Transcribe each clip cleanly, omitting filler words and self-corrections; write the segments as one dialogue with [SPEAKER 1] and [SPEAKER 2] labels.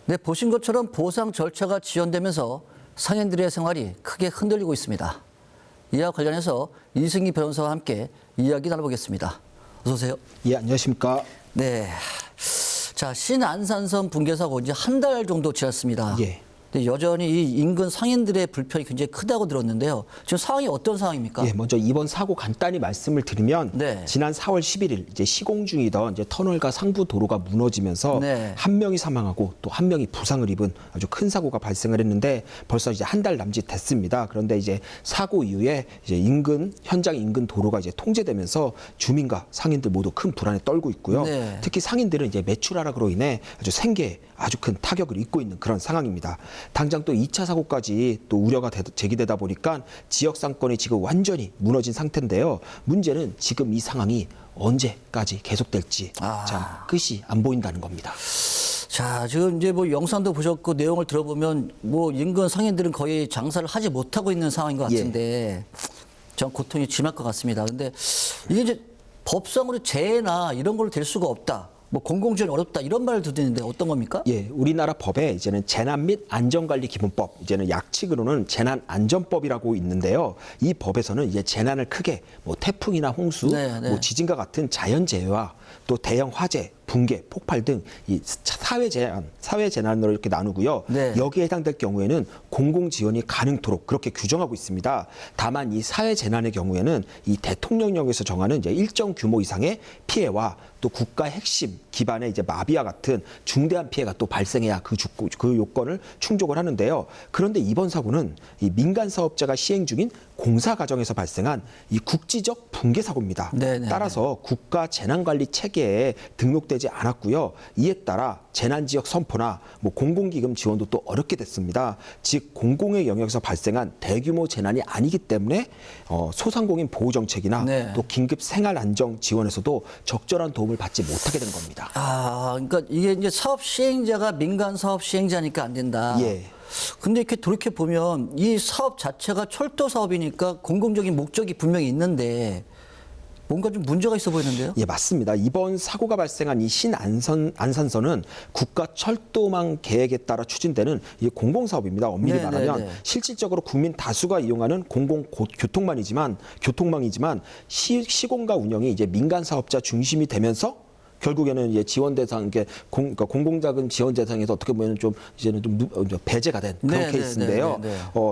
[SPEAKER 1] 네, 보신 것처럼 보상 절차가 지연되면서 상인들의 생활이 크게 흔들리고 있습니다. 이와 관련해서 이승기 변호사와 함께 이야기 나눠보겠습니다. 어서 오세요.
[SPEAKER 2] 예, 안녕하십니까.
[SPEAKER 1] 네. 자, 신안산선 붕괴 사고 이제 한 달 정도 지났습니다.
[SPEAKER 2] 예.
[SPEAKER 1] 근데 여전히 이 인근 상인들의 불편이 굉장히 크다고 들었는데요. 지금 상황이 어떤 상황입니까?
[SPEAKER 2] 예, 먼저 이번 사고 간단히 말씀을 드리면
[SPEAKER 1] 네.
[SPEAKER 2] 지난 4월 11일 이제 시공 중이던 이제 터널과 상부 도로가 무너지면서
[SPEAKER 1] 네.
[SPEAKER 2] 한 명이 사망하고 또 한 명이 부상을 입은 아주 큰 사고가 발생을 했는데 벌써 이제 한 달 남짓 됐습니다. 그런데 이제 사고 이후에 이제 현장 인근 도로가 이제 통제되면서 주민과 상인들 모두 큰 불안에 떨고 있고요.
[SPEAKER 1] 네.
[SPEAKER 2] 특히 상인들은 이제 매출 하락으로 인해 아주 생계에 아주 큰 타격을 입고 있는 그런 상황입니다. 당장 또 2차 사고까지 또 우려가 제기되다 보니까 지역 상권이 지금 완전히 무너진 상태인데요. 문제는 지금 이 상황이 언제까지 계속될지 참 끝이 안 보인다는 겁니다.
[SPEAKER 1] 자, 지금 이제 뭐 영상도 보셨고 내용을 들어보면 뭐 인근 상인들은 거의 장사를 하지 못하고 있는 상황인 것 같은데 전 고통이 심할 것 같습니다. 근데 이게 이제 법상으로 재해나 이런 걸로 될 수가 없다. 뭐 공공지원 어렵다 이런 말을 듣는데 어떤 겁니까?
[SPEAKER 2] 예, 우리나라 법에 이제는 재난 및 안전관리기본법, 이제는 약칙으로는 재난안전법이라고 있는데요. 이 법에서는 이제 재난을 크게 뭐 태풍이나 홍수, 뭐 지진과 같은 자연재해와 또 대형 화재, 붕괴, 폭발 등 이 사회재난으로 이렇게 나누고요.
[SPEAKER 1] 네.
[SPEAKER 2] 여기에 해당될 경우에는 공공지원이 가능토록 그렇게 규정하고 있습니다. 다만 이 사회재난의 경우에는 이 대통령령에서 정하는 이제 일정 규모 이상의 피해와 또 국가 핵심 기반의 이제 마비와 같은 중대한 피해가 또 발생해야 그 요건을 충족을 하는데요. 그런데 이번 사고는 이 민간 사업자가 시행 중인 공사 과정에서 발생한 이 국지적 붕괴 사고입니다.
[SPEAKER 1] 네네.
[SPEAKER 2] 따라서 국가 재난관리 체계에 등록되지 않았고요. 이에 따라 재난지역 선포나 뭐 공공기금 지원도 또 어렵게 됐습니다. 즉 공공의 영역에서 발생한 대규모 재난이 아니기 때문에 소상공인 보호 정책이나 또 긴급 생활 안정 지원에서도 적절한 도움을 받지 못하게 된 겁니다.
[SPEAKER 1] 그러니까 이게 이제 사업 시행자가 민간 사업 시행자니까 안 된다.
[SPEAKER 2] 예.
[SPEAKER 1] 근데 이렇게 돌이켜 보면 이 사업 자체가 철도 사업이니까 공공적인 목적이 분명히 있는데 뭔가 좀 문제가 있어 보이는데요?
[SPEAKER 2] 예, 맞습니다. 이번 사고가 발생한 이 안산선은 국가 철도망 계획에 따라 추진되는 이 공공사업입니다. 엄밀히 말하면 실질적으로 국민 다수가 이용하는 공공교통망이지만 시공과 운영이 이제 민간 사업자 중심이 되면서 결국에는 이제 지원 대상, 그러니까 공공자금 지원 대상에서 어떻게 보면 좀 이제는 좀 배제가 된 그런 케이스인데요.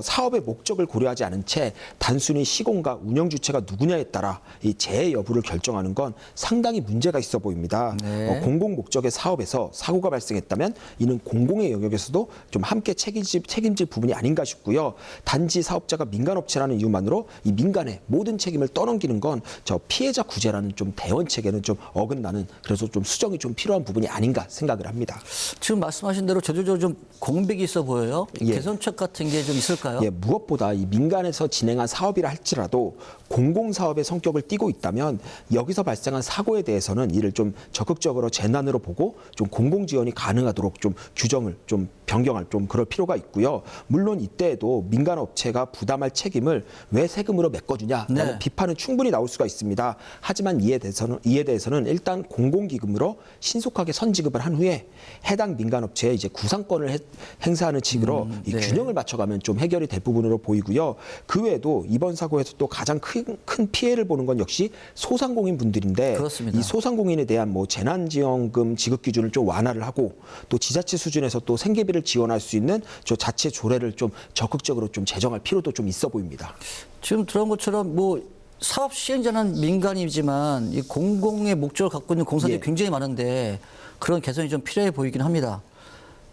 [SPEAKER 2] 사업의 목적을 고려하지 않은 채 단순히 시공과 운영 주체가 누구냐에 따라 이 재해 여부를 결정하는 건 상당히 문제가 있어 보입니다. 공공 목적의 사업에서 사고가 발생했다면 이는 공공의 영역에서도 좀 함께 책임질 부분이 아닌가 싶고요. 단지 사업자가 민간업체라는 이유만으로 이 민간의 모든 책임을 떠넘기는 건 저 피해자 구제라는 좀 대원 체계는 좀 어긋나는 그래서 좀 수정이 좀 필요한 부분이 아닌가 생각을 합니다.
[SPEAKER 1] 지금 말씀하신 대로 저도 좀 공백이 있어 보여요. 개선책 같은 게 좀 있을까요?
[SPEAKER 2] 예, 무엇보다 이 민간에서 진행한 사업이라 할지라도 공공사업의 성격을 띠고 있다면 여기서 발생한 사고에 대해서는 이를 좀 적극적으로 재난으로 보고 좀 공공지원이 가능하도록 좀 규정을 좀 변경할 좀 그럴 필요가 있고요. 물론 이때에도 민간업체가 부담할 책임을 왜 세금으로 메꿔주냐라는 비판은 충분히 나올 수가 있습니다. 하지만 이에 대해서는 일단 공공기금으로 신속하게 선지급을 한 후에 해당 민간업체에 이제 구상권을 행사하는 식으로 이 균형을 맞춰가면 좀 해결이 될 부분으로 보이고요. 그 외에도 이번 사고에서 또 가장 큰 피해를 보는 건 역시 소상공인 분들인데 이 소상공인에 대한 뭐 재난지원금 지급 기준을 좀 완화를 하고 또 지자체 수준에서 또 생계비를 지원할 수 있는 저 자체 조례를 좀 적극적으로 좀 제정할 필요도 좀 있어 보입니다.
[SPEAKER 1] 지금 들은 것처럼 뭐 사업 시행자는 민간이지만 이 공공의 목적을 갖고 있는 공사들이 굉장히 많은데 그런 개선이 좀 필요해 보이긴 합니다.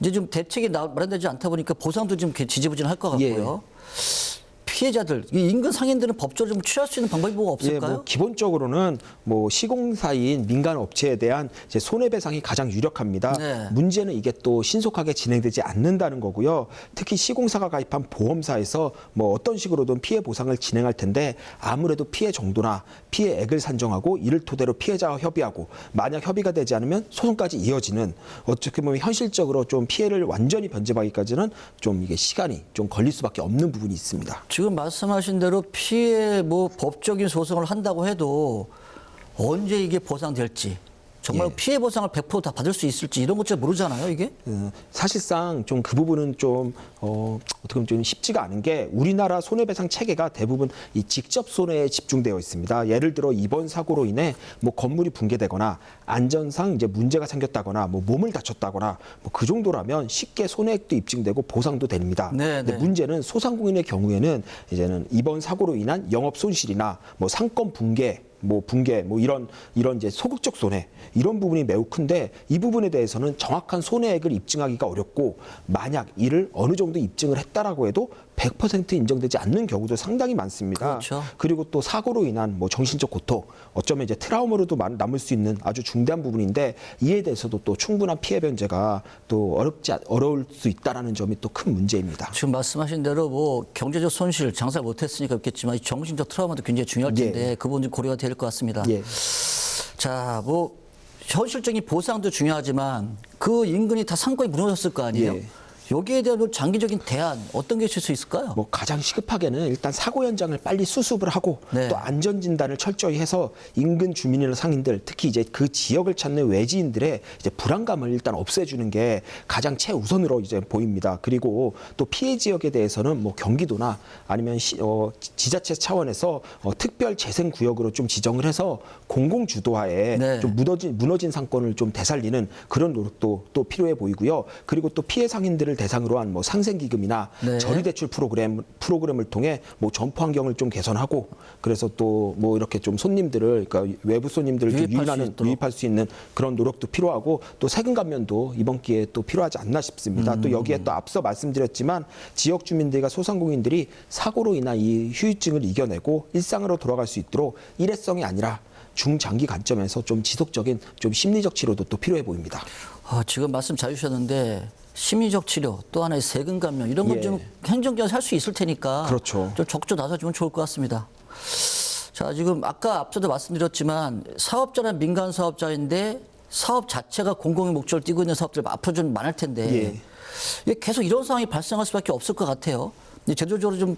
[SPEAKER 1] 이제 좀 대책이 마련되지 않다 보니까 보상도 좀 지지부진할 것 같고요. 피해자들, 이 인근 상인들은 법적으로 좀 취할 수 있는 방법이 뭐가 없을까요?
[SPEAKER 2] 뭐 기본적으로는 뭐 시공사인 민간 업체에 대한 이제 손해배상이 가장 유력합니다. 문제는 이게 또 신속하게 진행되지 않는다는 거고요. 특히 시공사가 가입한 보험사에서 뭐 어떤 식으로든 피해 보상을 진행할 텐데 아무래도 피해 정도나 피해액을 산정하고 이를 토대로 피해자와 협의하고 만약 협의가 되지 않으면 소송까지 이어지는 어떻게 보면 현실적으로 좀 피해를 완전히 변제하기까지는 좀 이게 시간이 좀 걸릴 수밖에 없는 부분이 있습니다.
[SPEAKER 1] 지금 말씀하신 대로 피해 뭐 법적인 소송을 한다고 해도 언제 이게 보상될지 정말
[SPEAKER 2] 예.
[SPEAKER 1] 피해 보상을 100% 다 받을 수 있을지 이런 것 잘 모르잖아요, 이게?
[SPEAKER 2] 사실상 좀 그 부분은 좀 어떻게 보면 좀 쉽지가 않은 게 우리나라 손해배상 체계가 대부분 이 직접 손해에 집중되어 있습니다. 예를 들어 이번 사고로 인해 뭐 건물이 붕괴되거나 안전상 이제 문제가 생겼다거나 뭐 몸을 다쳤다거나 뭐 그 정도라면 쉽게 손해액도 입증되고 보상도 됩니다.
[SPEAKER 1] 네,
[SPEAKER 2] 근데
[SPEAKER 1] 네.
[SPEAKER 2] 문제는 소상공인의 경우에는 이제는 이번 사고로 인한 영업 손실이나 뭐 상권 붕괴 뭐 이런 이제 소극적 손해 이런 부분이 매우 큰데 이 부분에 대해서는 정확한 손해액을 입증하기가 어렵고 만약 이를 어느 정도 입증을 했다라고 해도 100% 인정되지 않는 경우도 상당히 많습니다.
[SPEAKER 1] 그렇죠.
[SPEAKER 2] 그리고 또 사고로 인한 뭐 정신적 고통, 어쩌면 이제 트라우마로도 남을 수 있는 아주 중대한 부분인데 이에 대해서도 또 충분한 피해 변제가 또 어려울 수 있다라는 점이 또 큰 문제입니다.
[SPEAKER 1] 지금 말씀하신 대로 뭐 경제적 손실, 장사를 못했으니까 그렇겠지만 이 정신적 트라우마도 굉장히 중요할 텐데 그 부분이 고려가 될 것 같습니다.
[SPEAKER 2] 예.
[SPEAKER 1] 자, 뭐 현실적인 보상도 중요하지만 그 인근이 다 상권이 무너졌을 거 아니에요?
[SPEAKER 2] 예.
[SPEAKER 1] 여기에 대한 장기적인 대안 어떤 게 있을 수 있을까요?
[SPEAKER 2] 뭐 가장 시급하게는 일단 사고 현장을 빨리 수습을 하고
[SPEAKER 1] 네.
[SPEAKER 2] 또 안전 진단을 철저히 해서 인근 주민이나 상인들 특히 이제 그 지역을 찾는 외지인들의 이제 불안감을 일단 없애주는 게 가장 최우선으로 이제 보입니다. 그리고 또 피해 지역에 대해서는 뭐 경기도나 아니면 지자체 차원에서 특별 재생 구역으로 좀 지정을 해서 공공 주도하에
[SPEAKER 1] 네.
[SPEAKER 2] 좀 무너진 상권을 좀 되살리는 그런 노력도 또 필요해 보이고요. 그리고 또 피해 상인들을 대상으로 한 뭐 상생기금이나
[SPEAKER 1] 네.
[SPEAKER 2] 저리대출 프로그램을 통해 뭐 점포 환경을 좀 개선하고 그래서 또 뭐 이렇게 좀 손님들을 그러니까 외부 손님들을 좀 유입할 수 있는 그런 노력도 필요하고 또 세금 감면도 이번 기회에 또 필요하지 않나 싶습니다. 또 여기에 또 앞서 말씀드렸지만 지역 주민들과 소상공인들이 사고로 인한 이 후유증을 이겨내고 일상으로 돌아갈 수 있도록 일회성이 아니라 중장기 관점에서 좀 지속적인 좀 심리적 치료도 또 필요해 보입니다.
[SPEAKER 1] 지금 말씀 잘 주셨는데 심리적 치료 또 하나의 세금 감면 이런 건 좀 행정적으로 할 수 있을 테니까
[SPEAKER 2] 그렇죠.
[SPEAKER 1] 좀 적극 나서주면 좋을 것 같습니다. 자, 지금 아까 앞서도 말씀드렸지만 사업자는 민간 사업자인데 사업 자체가 공공의 목적을 띠고 있는 사업들 앞으로 좀 많을 텐데 이게 계속 이런 상황이 발생할 수밖에 없을 것 같아요. 제도적으로 좀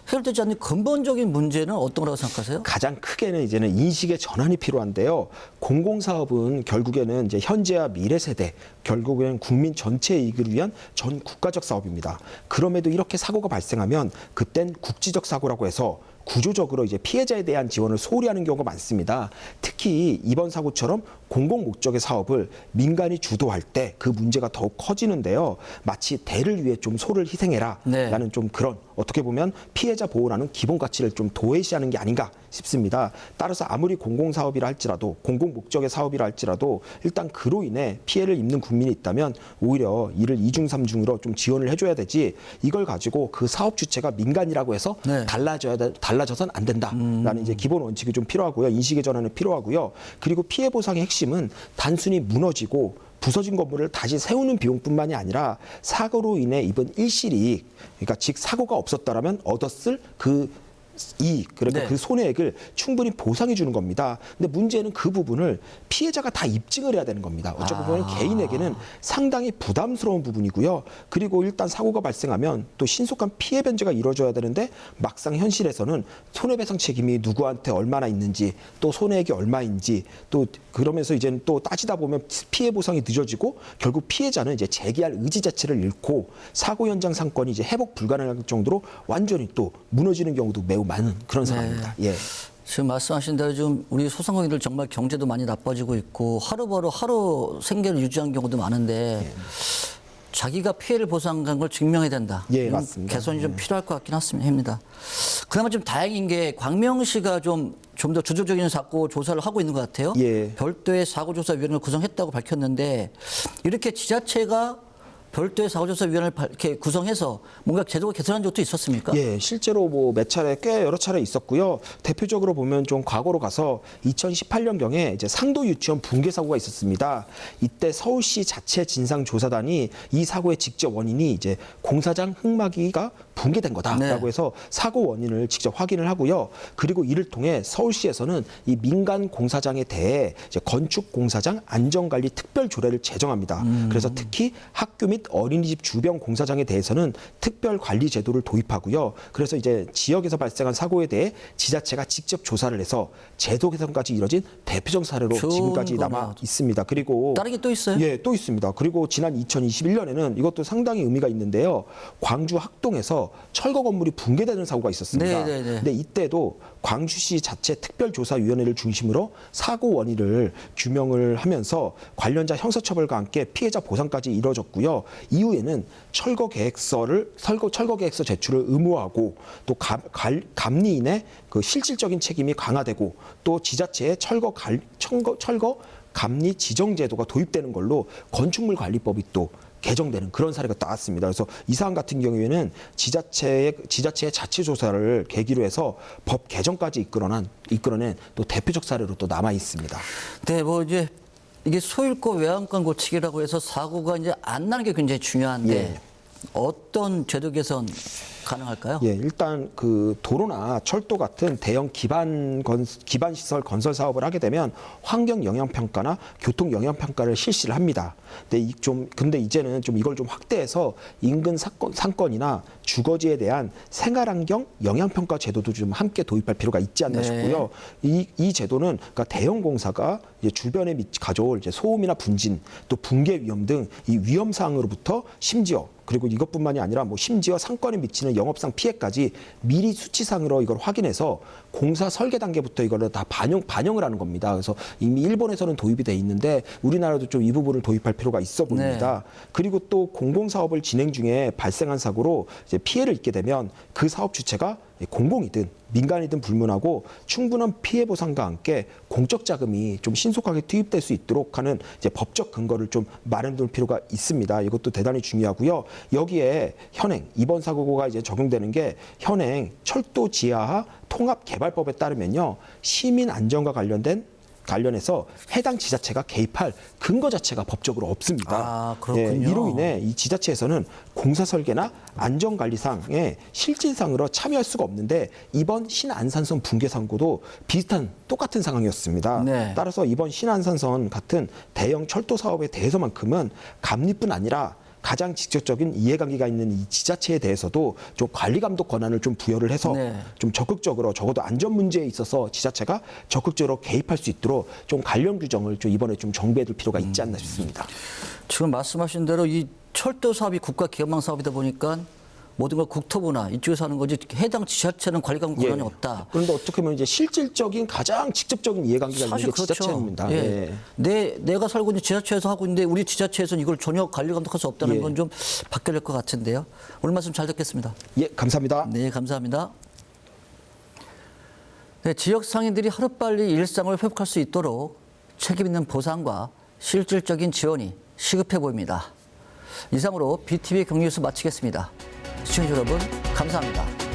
[SPEAKER 1] 해결되지 않는 근본적인 문제는 어떤 거라고 생각하세요?
[SPEAKER 2] 가장 크게는 이제는 인식의 전환이 필요한데요. 공공사업은 결국에는 이제 현재와 미래 세대, 결국에는 국민 전체의 이익을 위한 전 국가적 사업입니다. 그럼에도 이렇게 사고가 발생하면 그땐 국지적 사고라고 해서 구조적으로 이제 피해자에 대한 지원을 소홀히 하는 경우가 많습니다. 특히 이번 사고처럼 공공 목적의 사업을 민간이 주도할 때 그 문제가 더욱 커지는데요. 마치 대를 위해 좀 소를 희생해라라는 좀 그런 어떻게 보면 피해자 보호라는 기본 가치를 좀 도외시하는 게 아닌가 싶습니다. 따라서 아무리 공공사업이라 할지라도 공공 목적의 사업이라 할지라도 일단 그로 인해 피해를 입는 국민이 있다면 오히려 이를 이중삼중으로 좀 지원을 해줘야 되지 이걸 가지고 그 사업 주체가 민간이라고 해서 달라져서는 안 된다라는 이제 기본 원칙이 좀 필요하고요. 인식의 전환이 필요하고요. 그리고 피해 보상의 핵심은 단순히 무너지고 부서진 건물을 다시 세우는 비용뿐만이 아니라 사고로 인해 입은 일시이익, 그러니까 즉 사고가 없었다라면 얻었을 그 이익, 그러니까 그 손해액을 충분히 보상해 주는 겁니다. 근데 문제는 그 부분을 피해자가 다 입증을 해야 되는 겁니다. 어쩌고 보면 개인에게는 상당히 부담스러운 부분이고요. 그리고 일단 사고가 발생하면 또 신속한 피해 변제가 이루어져야 되는데 막상 현실에서는 손해배상 책임이 누구한테 얼마나 있는지 또 손해액이 얼마인지 또 그러면서 이제는 또 따지다 보면 피해 보상이 늦어지고 결국 피해자는 이제 재기할 의지 자체를 잃고 사고 현장 상권이 이제 회복 불가능할 정도로 완전히 또 무너지는 경우도 매우 많은 그런 상황입니다. 예.
[SPEAKER 1] 지금 말씀하신 대로 지금 우리 소상공인들 정말 경제도 많이 나빠지고 있고 하루 생계를 유지한 경우도 많은데 자기가 피해를 보상한 걸 증명해야 된다.
[SPEAKER 2] 예, 맞습니다.
[SPEAKER 1] 개선이 좀 필요할 것 같긴 합니다. 그나마 좀 다행인 게 광명시가 좀 더 주도적인 사고 조사를 하고 있는 것 같아요. 별도의 사고조사위원회를 구성했다고 밝혔는데 이렇게 지자체가 별도의 사고조사위원회를 이렇게 구성해서 뭔가 제도가 개선한 적도 있었습니까?
[SPEAKER 2] 예, 실제로 뭐 몇 차례 꽤 여러 차례 있었고요. 대표적으로 보면 좀 과거로 가서 2018년경에 이제 상도 유치원 붕괴 사고가 있었습니다. 이때 서울시 자체 진상조사단이 이 사고의 직접 원인이 이제 공사장 흙막이가 붕괴된 거다라고 해서 사고 원인을 직접 확인을 하고요. 그리고 이를 통해 서울시에서는 이 민간 공사장에 대해 이제 건축 공사장 안전관리 특별 조례를 제정합니다. 그래서 특히 학교 및 및 어린이집 주변 공사장에 대해서는 특별 관리 제도를 도입하고요. 그래서 이제 지역에서 발생한 사고에 대해 지자체가 직접 조사를 해서 제도 개선까지 이뤄진 대표적 사례로
[SPEAKER 1] 좋은
[SPEAKER 2] 지금까지
[SPEAKER 1] 거네요.
[SPEAKER 2] 남아 있습니다. 그리고
[SPEAKER 1] 다른 게 또 있어요?
[SPEAKER 2] 예, 또 있습니다. 그리고 지난 2021년에는 이것도 상당히 의미가 있는데요. 광주 학동에서 철거 건물이 붕괴되는 사고가 있었습니다.
[SPEAKER 1] 네.
[SPEAKER 2] 근데 이때도 광주시 자체 특별조사위원회를 중심으로 사고 원인을 규명을 하면서 관련자 형사처벌과 함께 피해자 보상까지 이뤄졌고요. 이후에는 철거 계획서 제출을 의무화하고 또 감리인의 그 실질적인 책임이 강화되고 또 지자체의 철거 감리 지정 제도가 도입되는 걸로 건축물 관리법이 또 개정되는 그런 사례가 나왔습니다. 그래서 이 사안 같은 경우에는 지자체의 자체 조사를 계기로 해서 법 개정까지 이끌어낸 또 대표적 사례로 또 남아 있습니다.
[SPEAKER 1] 네, 뭐 이제 이게 소일고 외양간 고치기라고 해서 사고가 이제 안 나는 게 굉장히 중요한데
[SPEAKER 2] 예.
[SPEAKER 1] 어떤 제도 개선 가능할까요?
[SPEAKER 2] 예, 일단 그 도로나 철도 같은 대형 기반 시설 건설 사업을 하게 되면 환경 영향 평가나 교통 영향 평가를 실시를 합니다. 근데 이제는 좀 이걸 좀 확대해서 인근 상권이나 주거지에 대한 생활환경 영향 평가 제도도 좀 함께 도입할 필요가 있지 않나
[SPEAKER 1] 네.
[SPEAKER 2] 싶고요. 이 제도는 그러니까 대형 공사가 이제 주변에 가져올 이제 소음이나 분진, 또 붕괴 위험 등 이 위험 사항으로부터 심지어 그리고 이것뿐만이 아니라 뭐 심지어 상권에 미치는 영업상 피해까지 미리 수치상으로 이걸 확인해서 공사 설계 단계부터 이거를 다 반영을 하는 겁니다. 그래서 이미 일본에서는 도입이 돼 있는데 우리나라도 좀 이 부분을 도입할 필요가 있어 보입니다. 그리고 또 공공사업을 진행 중에 발생한 사고로 이제 피해를 입게 되면 그 사업 주체가 공공이든 민간이든 불문하고 충분한 피해 보상과 함께 공적 자금이 좀 신속하게 투입될 수 있도록 하는 이제 법적 근거를 좀 마련할 필요가 있습니다. 이것도 대단히 중요하고요. 여기에 현행 이번 사고가 이제 적용되는 게 현행 철도 지하화 통합개발법에 따르면요 시민 안전과 관련해서 해당 지자체가 개입할 근거 자체가 법적으로 없습니다.
[SPEAKER 1] 아, 그렇군요.
[SPEAKER 2] 이로 인해 이 지자체에서는 공사 설계나 안전관리상의 실질상으로 참여할 수가 없는데 이번 신안산선 붕괴 사고도 똑같은 상황이었습니다.
[SPEAKER 1] 네.
[SPEAKER 2] 따라서 이번 신안산선 같은 대형 철도 사업에 대해서만큼은 감리뿐 아니라 가장 직접적인 이해관계가 있는 이 지자체에 대해서도 좀 관리 감독 권한을 좀 부여를 해서
[SPEAKER 1] 네.
[SPEAKER 2] 좀 적극적으로 적어도 안전 문제에 있어서 지자체가 적극적으로 개입할 수 있도록 좀 관련 규정을 좀 이번에 좀 정비해둘 필요가 있지 않나 싶습니다.
[SPEAKER 1] 지금 말씀하신 대로 이 철도 사업이 국가 기업망 사업이다 보니까 모든 걸 국토부나 이쪽에서 하는 거지 해당 지자체는 관리 감독 권한이 없다.
[SPEAKER 2] 그런데 어떻게 보면 이제 실질적인 가장 직접적인 이해관계가 있는
[SPEAKER 1] 사실
[SPEAKER 2] 게
[SPEAKER 1] 그렇죠.
[SPEAKER 2] 지자체입니다.
[SPEAKER 1] 예. 내가 살고 있는 지자체에서 하고 있는데 우리 지자체에서는 이걸 전혀 관리 감독할 수 없다는
[SPEAKER 2] 예.
[SPEAKER 1] 건 좀 바뀌어야 될 것 같은데요. 오늘 말씀 잘 듣겠습니다.
[SPEAKER 2] 예, 감사합니다.
[SPEAKER 1] 네, 감사합니다. 네, 지역 상인들이 하루빨리 일상을 회복할 수 있도록 책임 있는 보상과 실질적인 지원이 시급해 보입니다. 이상으로 BTV 경리뉴스 마치겠습니다. 시청자 여러분, 감사합니다.